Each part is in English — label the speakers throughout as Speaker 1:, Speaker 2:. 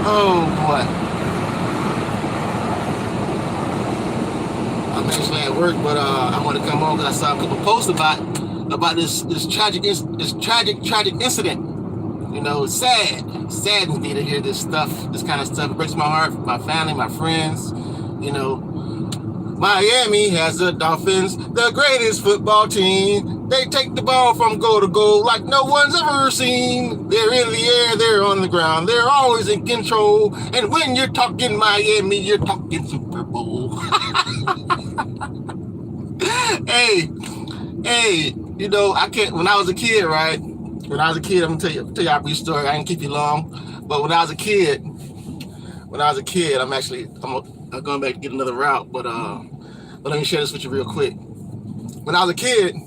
Speaker 1: Oh boy, I'm actually at work, but I want to come on because I saw a couple posts about this tragic incident. You know, it's saddens me to hear this kind of stuff. It breaks my heart, my family, my friends. You know, Miami has the Dolphins, the greatest football team. They take the ball from goal to goal like no one's ever seen. They're in the air, they're on the ground, they're always in control. And when you're talking Miami, you're talking Super Bowl. hey, hey, you know, I can't. When I was a kid, right? When I was a kid, I'm gonna tell you a brief story. I didn't keep you long, but I'm going back to get another route, but let me share this with you real quick. When I was a kid,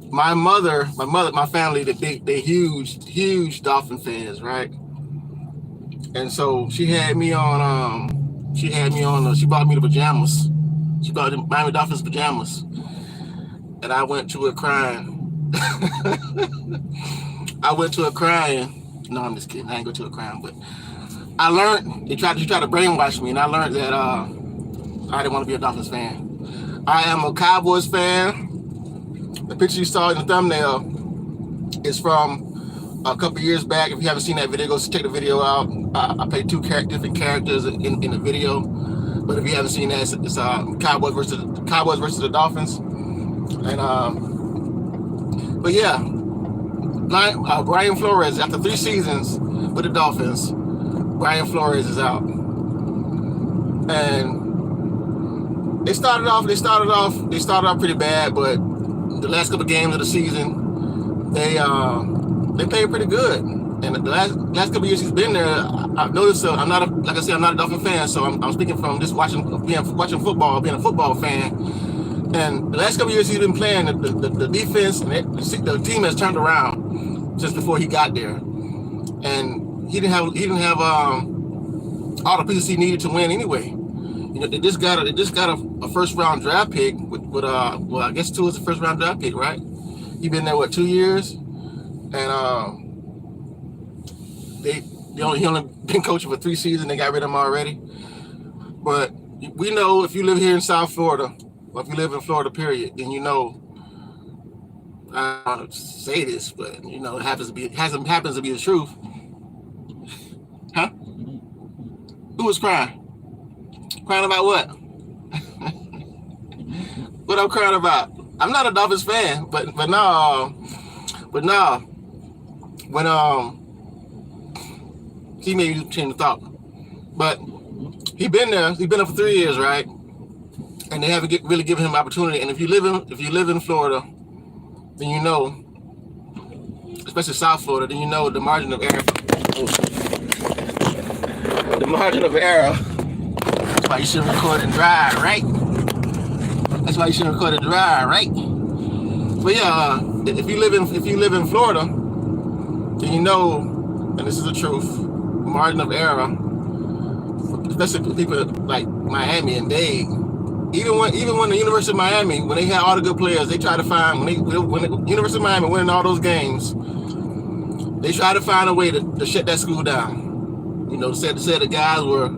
Speaker 1: my family, they huge Dolphin fans, right? And so she bought me the pajamas. She bought the Miami Dolphins pajamas, and I went to her crying. I went to her crying. No, I'm just kidding. I ain't go to her crying, but I learned they tried to brainwash me, and I learned that I didn't want to be a Dolphins fan. I am a Cowboys fan. The picture you saw in the thumbnail is from a couple years back. If you haven't seen that video, go check the video out. I played two different characters in the video, but if you haven't seen that, it's Cowboys versus the Dolphins. And but yeah, Brian Flores, after 3 seasons with the Dolphins, Brian Flores is out, and they started off pretty bad, but the last couple games of the season, they played pretty good. And the last couple years he's been there, I've noticed. I'm not a Dolphin fan, so I'm speaking from just watching football, being a football fan. And the last couple years he's been playing, the defense and the team has turned around just before he got there, and he didn't have all the pieces he needed to win anyway. You know, they just got a first round draft pick with I guess 2 is the first round draft pick, right? He been there 2 years, and he only been coaching for 3 seasons. They got rid of him already. But we know, if you live here in South Florida, or if you live in Florida, period, then you know. I don't want to say this, but you know, it happens to be the truth. Huh? Who was crying? Crying about what? What I'm crying about? I'm not a Dolphins fan, but no, when he made me change the thought. But he's been there for 3 years, right? And they haven't really given him opportunity. And if you live in Florida, then you know, especially South Florida, then you know the margin of error. The margin of error. That's why you shouldn't record and drive, right? That's why you shouldn't record and drive, right? But yeah, if you live in Florida, then you know, and this is the truth, margin of error, especially for people like Miami and Dade. Even when the University of Miami, when they had all the good players, they try to find when the University of Miami winning all those games, they try to find a way to shut that school down. You know, said the guys were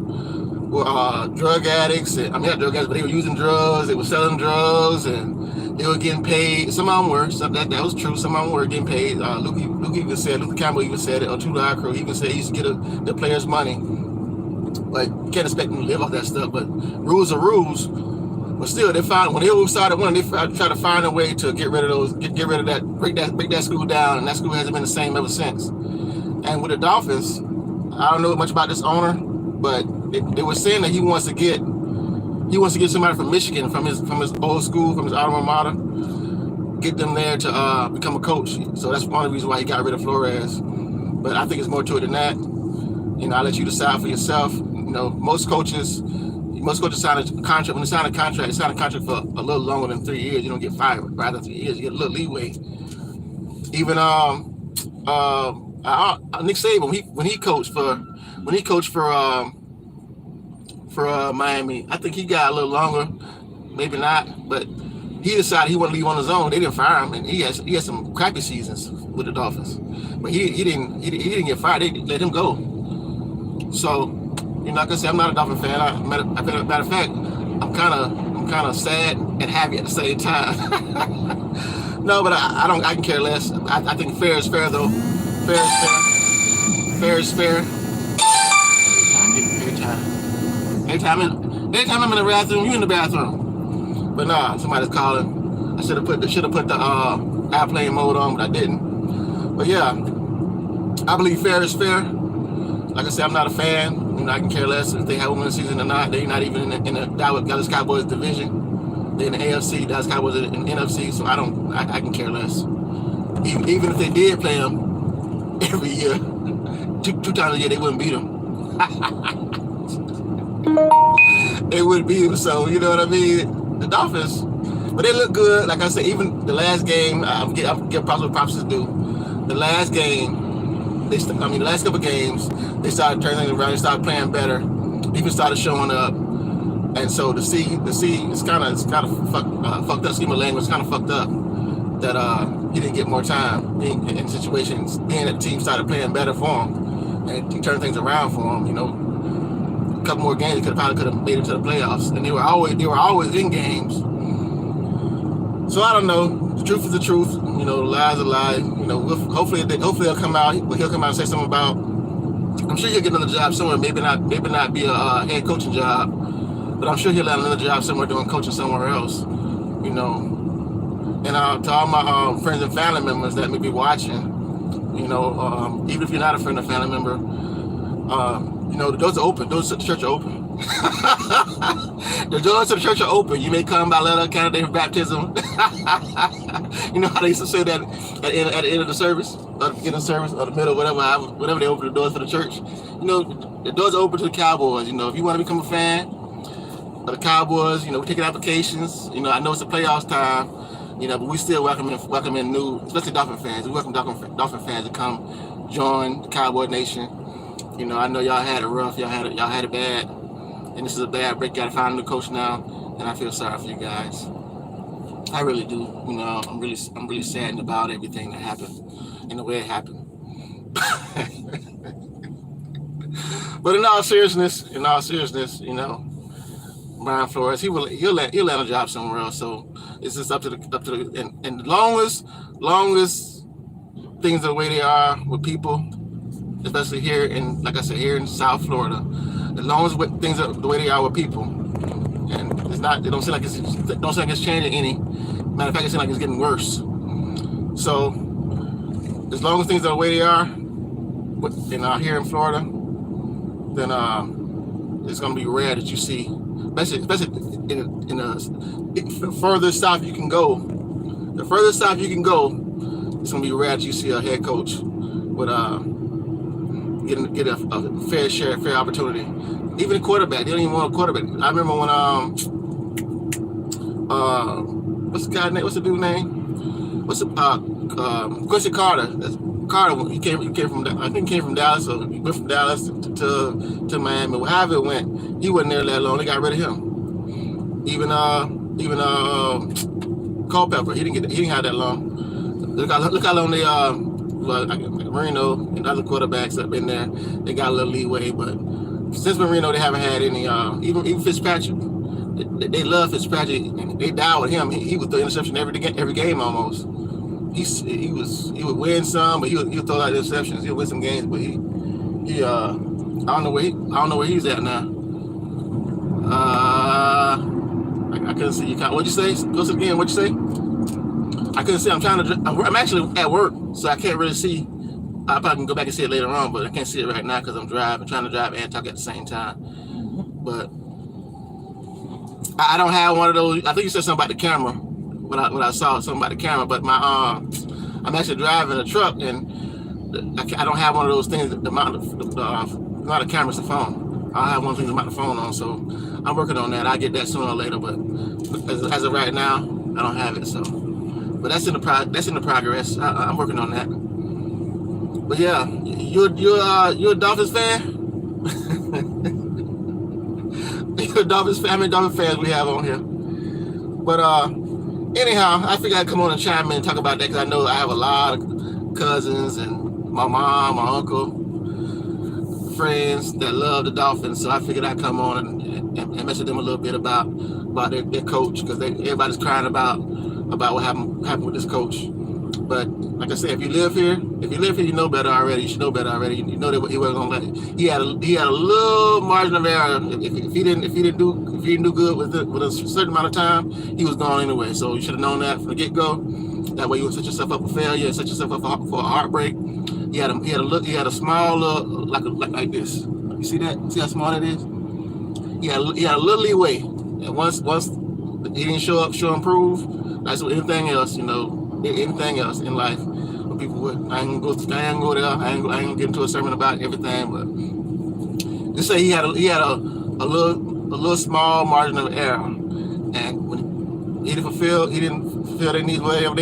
Speaker 1: drug addicts. Not drug addicts, but they were using drugs. They were selling drugs, and they were getting paid. Some of them were. So that was true. Some of them were getting paid. Luther Campbell even said it. Or True Crew even said he used to get the players' money. But you can't expect them to live off that stuff. But rules are rules. But still, when they started winning, they tried to find a way to get rid of that, break that school down, and that school hasn't been the same ever since. And with the Dolphins, I don't know much about this owner, but they were saying that he wants to get somebody from Michigan, from his old school, from his alma mater, get them there to become a coach. So that's one of the reasons why he got rid of Flores. But I think it's more to it than that. You know, I'll let you decide for yourself. You know, most coaches sign a contract. When they sign a contract, for a little longer than 3 years. You don't get fired. Rather, 3 years, you get a little leeway. Even Nick Saban, when he coached for Miami, I think he got a little longer, maybe not, but he decided he wanted to leave on his own. They didn't fire him, and he had some crappy seasons with the Dolphins, but he didn't get fired. They let him go. So, like I said, I'm not a Dolphin fan. Matter of fact, I'm kind of sad and happy at the same time. No, but I can care less. I think fair is fair though. Fair is fair. Fair is fair. Anytime I'm in the bathroom, you in the bathroom. But nah, somebody's calling. I should have put the airplane mode on, but I didn't. But yeah, I believe fair is fair. Like I said, I'm not a fan. I can care less if they have a winning season or not. They're not even in the Dallas Cowboys division. They're in the AFC. Dallas Cowboys are in the NFC. So I can care less. Even if they did play them every year, two times a year, they wouldn't beat them. They wouldn't beat them. So you know what I mean. The Dolphins, but they look good. Like I said, even the last game, I'm give props what props is due. The last game. The last couple games, they started turning things around. They started playing better. Defense started showing up, and so to see, it's kind of fucked up. Scheme of language, it's kind of fucked up that he didn't get more time in situations. Being that the team started playing better for him, and he turned things around for him. A couple more games, could have made it to the playoffs, and they were always in games. So I don't know. The truth is the truth. The lie is a lie. Hopefully he'll come out. He'll come out and say something about. I'm sure he'll get another job somewhere. Maybe not be a head coaching job, but I'm sure he'll land another job somewhere doing coaching somewhere else. And to all my friends and family members that may be watching, even if you're not a friend or family member, the doors are open. Doors to the church are open. The doors to the church are open. You may come by letter, candidate for baptism. You know how they used to say that at the end of the service, or the beginning of the service, or the middle, whatever they open the doors for the church. The doors are open to the Cowboys. If you want to become a fan of the Cowboys, we're taking applications. I know it's the playoffs time, but we still welcome in new, especially Dolphin fans. We welcome Dolphin fans to come join the Cowboy Nation. I know y'all had it rough, y'all had it bad, and this is a bad break. Got to find a new coach now, and I feel sorry for you guys. I really do. I'm really saddened about everything that happened and the way it happened. But in all seriousness, Brian Flores, he'll land a job somewhere else. So it's just up to the and longest things are the way they are with people, especially here in, like I said, here in South Florida. As long as things are the way they are with people, and it don't seem like it's changing any. Matter of fact, it seems like it's getting worse. So as long as things are the way they are, here in Florida, then it's gonna be rare that you see, especially in the further south you can go. The further south you can go, it's gonna be rare that you see a head coach with get a fair opportunity. Even a quarterback, they don't even want a quarterback. I remember when what's the guy's name? What's the dude's name? Quincy Carter. Carter. He came from Dallas, so he went from Dallas to Miami. However it went, he wasn't there that long. They got rid of him. Even Culpepper, he didn't have that long. Look how long they Marino and other quarterbacks up in there, they got a little leeway, but since Marino, they haven't had any. Even Fitzpatrick, they love Fitzpatrick. They died with him. He would throw interception every game almost. He would win some, but he would throw out interceptions. He'll win some games, but I don't know where he's at now. I couldn't see you. What'd you say? Go again. What'd you say? I couldn't see. I'm actually at work, so I can't really see. I probably can go back and see it later on, but I can't see it right now because I'm trying to drive and talk at the same time. But I don't have one of those. I think you said something about the camera when I saw something about the camera. But I'm actually driving a truck, and I don't have one of those things. The amount of cameras, the phone. I don't have one of those things about the phone on, so I'm working on that. I'll get that sooner or later. But as of right now, I don't have it. So, but that's in the progress. I'm working on that. But yeah, you're a Dolphins fan? You're a Dolphins fan? How many Dolphins fans we have on here? But anyhow, I figured I'd come on and chime in and talk about that because I know I have a lot of cousins and my mom, my uncle, friends that love the Dolphins, so I figured I'd come on and message them a little bit about their coach, because everybody's crying about what happened with this coach. But like I said, if you live here, you know better already. You should know better already. You know that he wasn't gonna let it. He had a little margin of error. If he didn't do good with a certain amount of time, he was gone anyway. So you should have known that from the get go. That way you would set yourself up for failure, set yourself up for a heartbreak. He had a small like this. You see that? See how small that is? He had a little leeway. And once he didn't show improve, that's what anything else, anything else in life. People would. I ain't gonna go there. I ain't gonna get into a sermon about everything, but just say he had a little small margin of error, and when he didn't fulfill their needs, whatever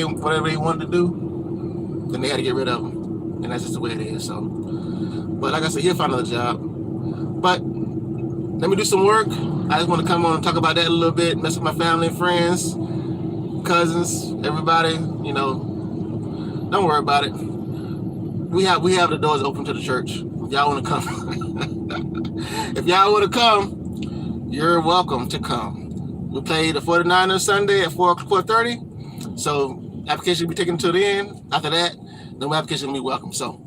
Speaker 1: they wanted to do, then they had to get rid of him, and that's just the way it is. So, but like I said, he'll find another job. But let me do some work. I just want to come on and talk about that a little bit, mess with my family and friends, cousins, everybody. Don't worry about it. We have the doors open to the church. If y'all want to come, if y'all want to come, you're welcome to come. We play the 49ers Sunday at 4:30. So application will be taken to the end. After that, no application will be welcome. So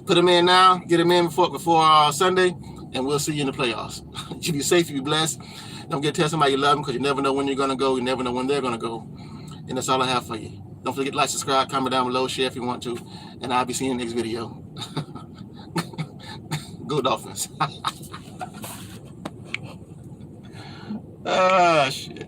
Speaker 1: put them in now. Get them in before Sunday, and we'll see you in the playoffs. You be safe. You be blessed. Don't get to tell somebody you love them, because you never know when you're gonna go. You never know when they're gonna go. And that's all I have for you. Don't forget to like, subscribe, comment down below, share if you want to, and I'll be seeing you in the next video. Go Dolphins. Ah, shit.